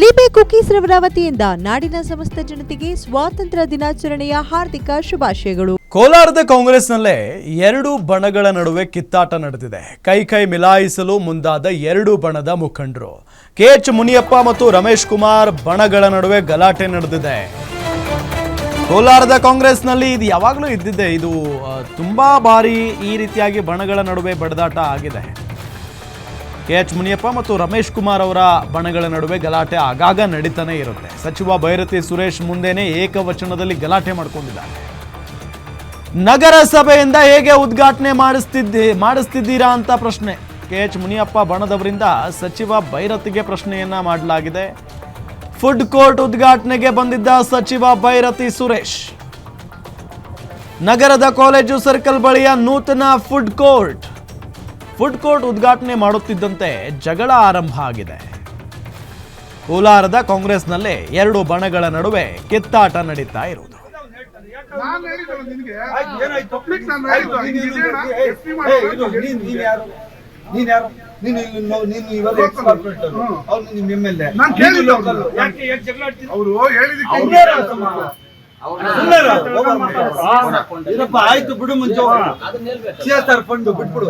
ಲಿಬೆ cookies ರವರ ವತಿಯಿಂದ ನಾಡಿನ ಸಮಸ್ತ ಜನತೆಗೆ ಸ್ವಾತಂತ್ರ್ಯ ದಿನಾಚರಣೆಯ ಹಾರ್ದಿಕ ಶುಭಾಶಯಗಳು. ಕೋಲಾರದ ಕಾಂಗ್ರೆಸ್ನಲ್ಲೇ ಎರಡು ಬಣಗಳ ನಡುವೆ ಕಿತ್ತಾಟ ನಡೆದಿದೆ. ಕೈ ಮಿಲಾಯಿಸಲು ಮುಂದಾದ ಎರಡು ಬಣದ ಮುಖಂಡರು ಕೆಎಚ್ ಮುನಿಯಪ್ಪ ಮತ್ತು ರಮೇಶ್ ಕುಮಾರ್ ಬಣಗಳ ನಡುವೆ ಗಲಾಟೆ ನಡೆದಿದೆ. ಕೋಲಾರದ ಕಾಂಗ್ರೆಸ್ನಲ್ಲಿ ಇದು ಯಾವಾಗಲೂ ಇದ್ದಿದೆ. ಇದು ತುಂಬಾ ಬಾರಿ ಈ ರೀತಿಯಾಗಿ ಬಣಗಳ ನಡುವೆ ಬಡದಾಟ ಆಗಿದೆ. ಕೆಎಚ್ ಮುನಿಯಪ್ಪ ಮತ್ತು ರಮೇಶ್ ಕುಮಾರ್ ಅವರ ಬಣಗಳ ನಡುವೆ ಗಲಾಟೆ ಆಗಾಗ ನಡೀತಾನೆ ಇರುತ್ತೆ. ಸಚಿವ ಭೈರತಿ ಸುರೇಶ್ ಮುಂದೆನೇ ಏಕವಚನದಲ್ಲಿ ಗಲಾಟೆ ಮಾಡಿಕೊಂಡಿದ್ದಾರೆ. ನಗರಸಭೆಯಿಂದ ಹೇಗೆ ಉದ್ಘಾಟನೆ ಮಾಡಿಸ್ತಿದ್ದೀರಾ ಅಂತ ಪ್ರಶ್ನೆ. ಕೆಎಚ್ ಮುನಿಯಪ್ಪ ಬಣದವರಿಂದ ಸಚಿವ ಭೈರತಿಗೆ ಪ್ರಶ್ನೆಯನ್ನ ಮಾಡಲಾಗಿದೆ. ಫುಡ್ ಕೋರ್ಟ್ ಉದ್ಘಾಟನೆಗೆ ಬಂದಿದ್ದ ಸಚಿವ ಭೈರತಿ ಸುರೇಶ್ ನಗರದ ಕಾಲೇಜು ಸರ್ಕಲ್ ಬಳಿಯ ನೂತನ ಫುಡ್ ಕೋರ್ಟ್ ಉದ್ಘಾಟನೆ ಮಾಡುತ್ತಿದ್ದಂತೆ ಜಗಳ ಆರಂಭ ಆಗಿದೆ. ಕೋಲಾರದ ಕಾಂಗ್ರೆಸ್ನಲ್ಲೇ ಎರಡು ಬಣಗಳ ನಡುವೆ ಕಿತ್ತಾಟ ನಡೀತಾ ಇರುವುದು. ಆಯ್ತು ಬಿಡು, ಮುಂಚೆ ಸಿಎಸ್ಆರ್ ಫಂಡ್ ಬಿಟ್ಬಿಡು.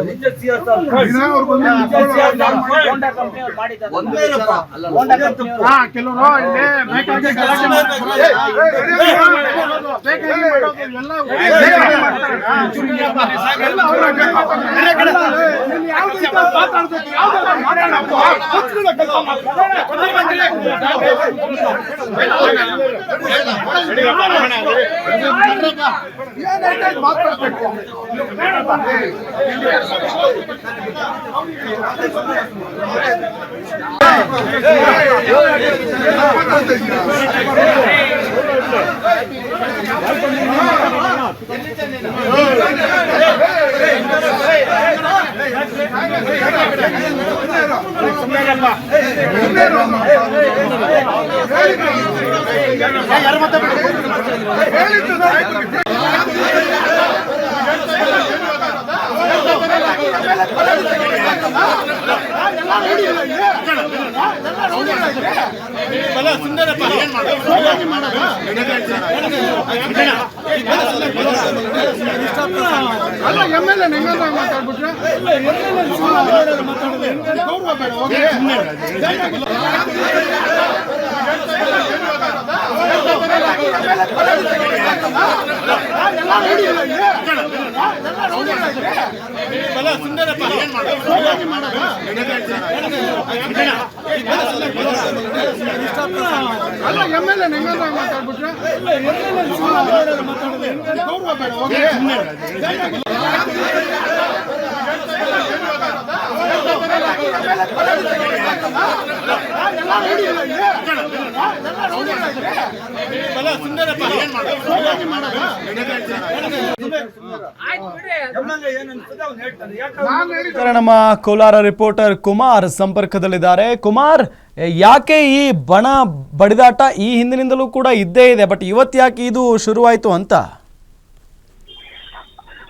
ನಮ್ಮ ಕೋಲಾರ ರಿಪೋರ್ಟರ್ ಕುಮಾರ್ ಸಂಪರ್ಕದಲ್ಲಿದ್ದಾರೆ. ಕುಮಾರ್, ಯಾಕೆ ಈ ಬಣ ಬಡಿದಾಟ ಈ ಹಿಂದಿನಿಂದಲೂ ಕೂಡ ಇದ್ದೇ ಇದೆ, ಬಟ್ ಇವತ್ತು ಯಾಕೆ ಇದು ಶುರುವಾಯಿತು ಅಂತ?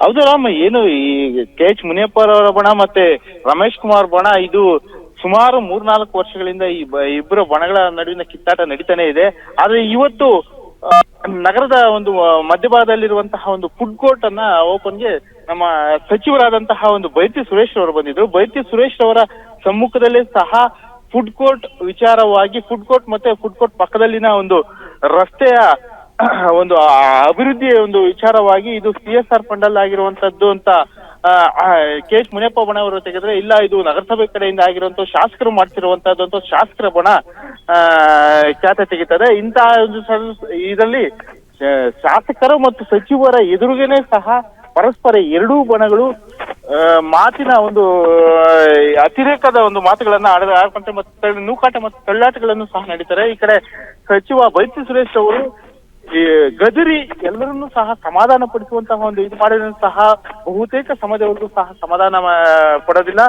ಹೌದು ರಾಮ್, ಏನು ಈ ಕೆಎಚ್ ಮುನಿಯಪ್ಪರವರ ಬಣ ಮತ್ತೆ ರಮೇಶ್ ಕುಮಾರ್ ಬಣ ಇದು ಸುಮಾರು 3-4 ವರ್ಷಗಳಿಂದ ಈ ಇಬ್ಬರ ಬಣಗಳ ನಡುವಿನ ಕಿತ್ತಾಟ ನಡೀತಾನೆ ಇದೆ. ಆದ್ರೆ ಇವತ್ತು ನಗರದ ಒಂದು ಮಧ್ಯಭಾಗದಲ್ಲಿರುವಂತಹ ಒಂದು ಫುಡ್ ಕೋರ್ಟ್ ಅನ್ನ ಓಪನ್ಗೆ ನಮ್ಮ ಸಚಿವರಾದಂತಹ ಒಂದು ಭೈರತಿ ಸುರೇಶ್ ಅವರು ಬಂದಿದ್ರು. ಭೈರತಿ ಸುರೇಶ್ ಅವರ ಸಮ್ಮುಖದಲ್ಲೇ ಸಹ ಫುಡ್ ಕೋರ್ಟ್ ವಿಚಾರವಾಗಿ ಫುಡ್ ಕೋರ್ಟ್ ಮತ್ತೆ ಫುಡ್ ಕೋರ್ಟ್ ಪಕ್ಕದಲ್ಲಿನ ಒಂದು ರಸ್ತೆಯ ಒಂದು ಅಭಿವೃದ್ಧಿಯ ಒಂದು ವಿಚಾರವಾಗಿ ಇದು ಸಿಎಸ್ಆರ್ ಫಂಡ್ ಅಲ್ಲಿ ಆಗಿರುವಂತದ್ದು ಅಂತ ಕೆಎಚ್ ಮುನಿಯಪ್ಪ ಬಣ ಅವರು ತೆಗೆದ್ರೆ, ಇಲ್ಲ ಇದು ನಗರಸಭೆ ಕಡೆಯಿಂದ ಆಗಿರುವಂತ ಶಾಸಕರು ಮಾಡ್ತಿರುವಂತದ್ದು ಅಂತ ಶಾಸಕರ ಬಣ ಖ್ಯಾತೆ ತೆಗಿತಾರೆ. ಇಂತಹ ಒಂದು ಇದರಲ್ಲಿ ಶಾಸಕರು ಮತ್ತು ಸಚಿವರ ಎದುರುಗೇನೆ ಸಹ ಪರಸ್ಪರ ಎರಡೂ ಬಣಗಳು ಮಾತಿನ ಒಂದು ಅತಿರೇಕದ ಒಂದು ಮಾತುಗಳನ್ನ ಆಡ್ಕೊಂತ ಮತ್ತೆ ನೂಕಾಟ ಮತ್ತು ತಳ್ಳಾಟಗಳನ್ನು ಸಹ ನಡೀತಾರೆ. ಈ ಕಡೆ ಸಚಿವ ಭೈರತಿ ಸುರೇಶ್ ಅವರು ಈ ಗದರಿ ಎಲ್ಲರನ್ನೂ ಸಹ ಸಮಾಧಾನ ಪಡಿಸುವಂತಹ ಒಂದು ಇದು ಮಾಡಿದ್ರು ಸಹ ಬಹುತೇಕ ಸಮಾಜವರೆಗೂ ಸಹ ಸಮಾಧಾನ ಪಡೋದಿಲ್ಲ.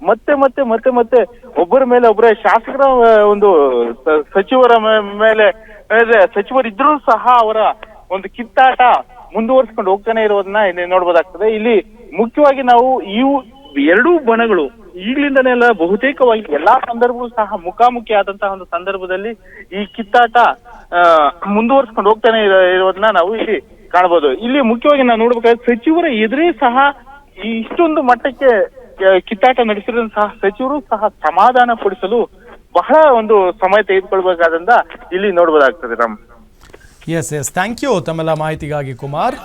ಮತ್ತೆ ಮತ್ತೆ ಮತ್ತೆ ಮತ್ತೆ ಒಬ್ಬರ ಮೇಲೆ ಒಬ್ಬರೇ ಶಾಸಕರ ಒಂದು ಸಚಿವರ ಮೇಲೆ ಸಚಿವರಿದ್ರೂ ಸಹ ಅವರ ಒಂದು ಕಿತ್ತಾಟ ಮುಂದುವರಿಸಿಕೊಂಡು ಹೋಗ್ತಾನೆ ಇರೋದನ್ನ ಇಲ್ಲಿ ನೋಡ್ಬೋದಾಗ್ತದೆ. ಇಲ್ಲಿ ಮುಖ್ಯವಾಗಿ ನಾವು ಇವು ಎರಡೂ ಬಣಗಳು ಈಗ್ಲಿಂದನೇ ಅಲ್ಲ, ಬಹುತೇಕವಾಗಿ ಎಲ್ಲಾ ಸಂದರ್ಭಗಳು ಸಹ ಮುಖಾಮುಖಿ ಆದಂತಹ ಒಂದು ಸಂದರ್ಭದಲ್ಲಿ ಈ ಕಿತ್ತಾಟ ಮುಂದುವರ್ಸ್ಕೊಂಡು ಹೋಗ್ತಾನೆ ಇರೋದನ್ನ ನಾವು ಇಲ್ಲಿ ಕಾಣಬಹುದು. ಇಲ್ಲಿ ಮುಖ್ಯವಾಗಿ ನಾವು ನೋಡ್ಬೇಕಾದ್ರೆ ಸಚಿವರ ಎದುರೇ ಸಹ ಇಷ್ಟೊಂದು ಮಟ್ಟಕ್ಕೆ ಕಿತ್ತಾಟ ನಡೆಸಿರೋದನ್ನ ಸಹ ಸಚಿವರು ಸಹ ಸಮಾಧಾನ ಪಡಿಸಲು ಬಹಳ ಒಂದು ಸಮಯ ತೆಗೆದುಕೊಳ್ಬೇಕಾದ್ರಿಂದ ಇಲ್ಲಿ ನೋಡ್ಬೋದಾಗ್ತದೆ. ರಾಮ್, ಎಸ್ ಥ್ಯಾಂಕ್ ಯು ತಮ್ಮೆಲ್ಲ ಮಾಹಿತಿಗಾಗಿ ಕುಮಾರ್.